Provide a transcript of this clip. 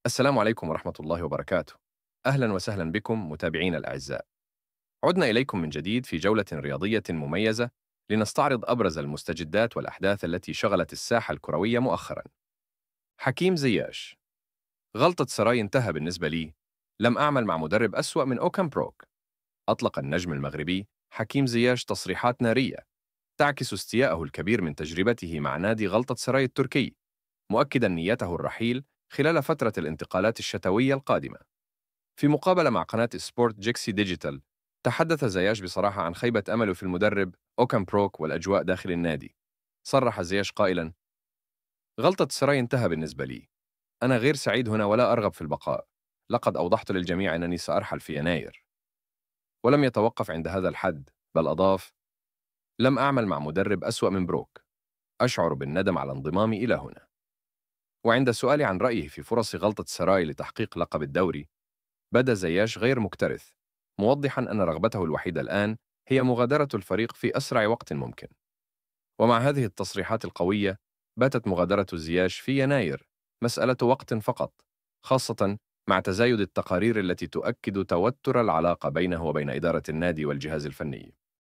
السلام عليكم ورحمة الله وبركاته. أهلا وسهلا بكم متابعينا الأعزاء. عدنا إليكم من جديد في جولة رياضية مميزة لنستعرض أبرز المستجدات والأحداث التي شغلت الساحة الكروية مؤخرا. حكيم زياش: غلطة سراي انتهى بالنسبة لي. لم أعمل مع مدرب أسوأ من أوكام بروك. أطلق النجم المغربي حكيم زياش تصريحات نارية تعكس استياءه الكبير من تجربته مع نادي غلطة سراي التركي، مؤكدا نيته الرحيل خلال فترة الانتقالات الشتوية القادمة. في مقابلة مع قناة سبورت جيكسي ديجيتال، تحدث زياش بصراحة عن خيبة أمله في المدرب أوكام بروك والأجواء داخل النادي. صرح زياش قائلا: غلطة سراي انتهى بالنسبة لي. أنا غير سعيد هنا ولا أرغب في البقاء. لقد أوضحت للجميع أنني سأرحل في يناير. ولم يتوقف عند هذا الحد، بل أضاف: لم أعمل مع مدرب أسوأ من بروك. أشعر بالندم على انضمامي إلى هنا. وعند السؤال عن رأيه في فرص غلطة سراي لتحقيق لقب الدوري، بدا زياش غير مكترث، موضحا أن رغبته الوحيدة الآن هي مغادرة الفريق في أسرع وقت ممكن. ومع هذه التصريحات القوية، باتت مغادرة زياش في يناير مسألة وقت فقط، خاصة مع تزايد التقارير التي تؤكد توتر العلاقة بينه وبين إدارة النادي والجهاز الفني.